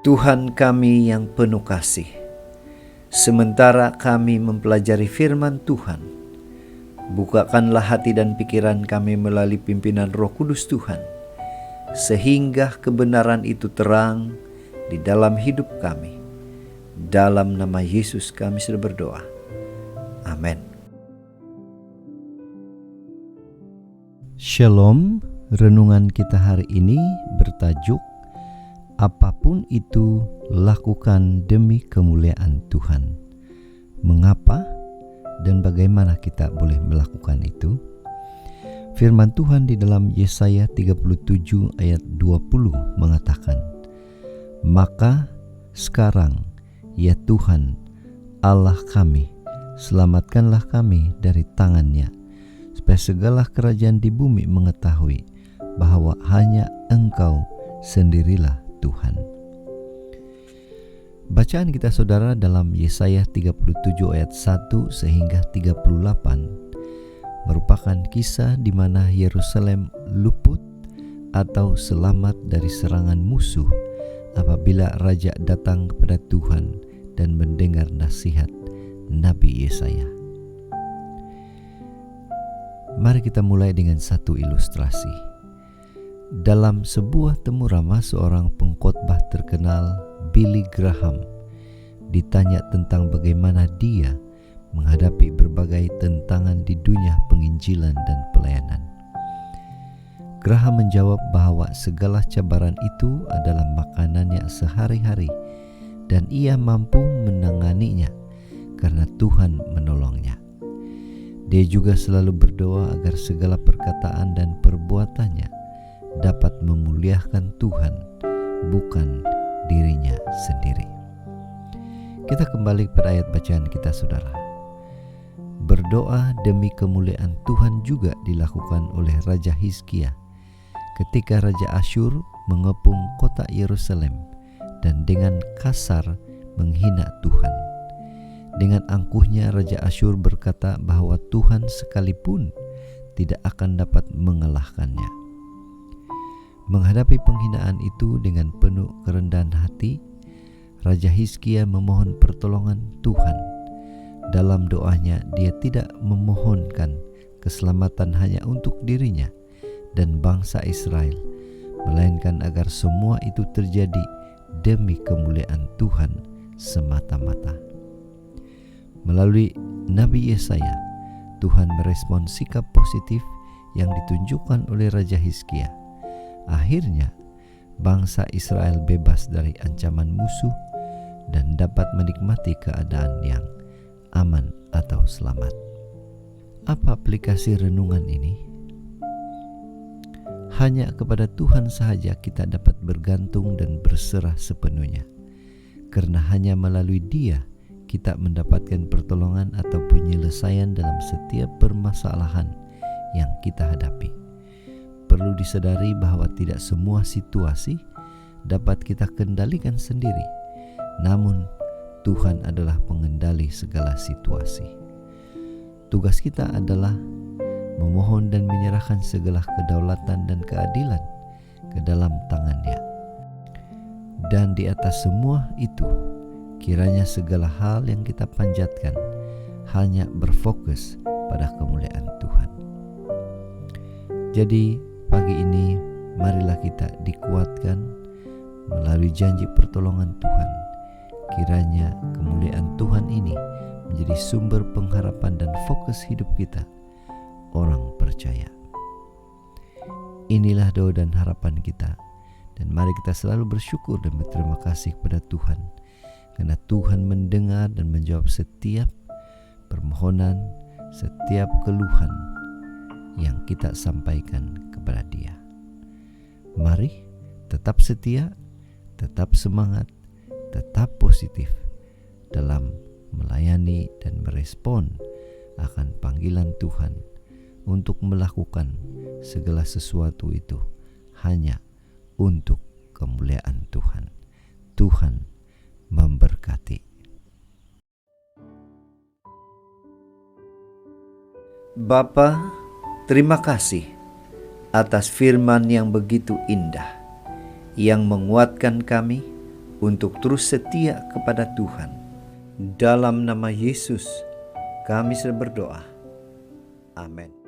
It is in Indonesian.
Tuhan kami yang penuh kasih, sementara kami mempelajari firman Tuhan, bukakanlah hati dan pikiran kami melalui pimpinan Roh Kudus Tuhan, sehingga kebenaran itu terang di dalam hidup kami. Dalam nama Yesus kami sudah berdoa. Amin. Shalom, renungan kita hari ini bertajuk apapun itu lakukan demi kemuliaan Tuhan. Mengapa dan bagaimana kita boleh melakukan itu? Firman Tuhan di dalam Yesaya 37 ayat 20 mengatakan, "Maka sekarang, ya Tuhan, Allah kami, selamatkanlah kami dari tangan-Nya, supaya segala kerajaan di bumi mengetahui bahwa hanya Engkau sendirilah Tuhan." Bacaan kita saudara dalam Yesaya 37 ayat 1 sehingga 38 merupakan kisah di mana Yerusalem luput atau selamat dari serangan musuh apabila raja datang kepada Tuhan dan mendengar nasihat Nabi Yesaya. Mari kita mulai dengan satu ilustrasi. Dalam sebuah temu ramah, seorang pengkhotbah terkenal, Billy Graham, ditanya tentang bagaimana dia menghadapi berbagai tentangan di dunia penginjilan dan pelayanan. Graham menjawab bahwa segala cabaran itu adalah makanannya sehari-hari dan ia mampu menanganinya karena Tuhan menolongnya. Dia juga selalu berdoa agar segala perkataan dan perbuatannya dapat memuliakan Tuhan, bukan dirinya sendiri. Kita kembali pada ayat bacaan kita saudara. Berdoa demi kemuliaan Tuhan juga dilakukan oleh Raja Hizkia ketika Raja Asyur mengepung kota Yerusalem dan dengan kasar menghina Tuhan. Dengan angkuhnya Raja Asyur berkata bahwa Tuhan sekalipun tidak akan dapat mengalahkannya. Menghadapi penghinaan itu dengan penuh kerendahan hati, Raja Hizkia memohon pertolongan Tuhan. Dalam doanya dia tidak memohonkan keselamatan hanya untuk dirinya dan bangsa Israel, melainkan agar semua itu terjadi demi kemuliaan Tuhan semata-mata. Melalui Nabi Yesaya, Tuhan merespon sikap positif yang ditunjukkan oleh Raja Hizkia. Akhirnya, bangsa Israel bebas dari ancaman musuh dan dapat menikmati keadaan yang aman atau selamat. Apa aplikasi renungan ini? Hanya kepada Tuhan sahaja kita dapat bergantung dan berserah sepenuhnya, karena hanya melalui Dia kita mendapatkan pertolongan atau penyelesaian dalam setiap permasalahan yang kita hadapi. Perlu disadari bahwa tidak semua situasi dapat kita kendalikan sendiri, namun Tuhan adalah pengendali segala situasi. Tugas kita adalah memohon dan menyerahkan segala kedaulatan dan keadilan ke dalam tangan-Nya. Dan di atas semua itu, kiranya segala hal yang kita panjatkan hanya berfokus pada kemuliaan Tuhan. Jadi pagi ini marilah kita dikuatkan melalui janji pertolongan Tuhan. Kiranya kemuliaan Tuhan ini menjadi sumber pengharapan dan fokus hidup kita, orang percaya. Inilah doa dan harapan kita, dan mari kita selalu bersyukur dan berterima kasih kepada Tuhan, karena Tuhan mendengar dan menjawab setiap permohonan, setiap keluhan yang kita sampaikan kepada Dia. Mari tetap setia, tetap semangat, tetap positif dalam melayani dan merespon akan panggilan Tuhan untuk melakukan segala sesuatu itu hanya untuk kemuliaan Tuhan. Tuhan memberkati. Bapa, terima kasih atas firman yang begitu indah, yang menguatkan kami untuk terus setia kepada Tuhan. Dalam nama Yesus, kami berdoa. Amin.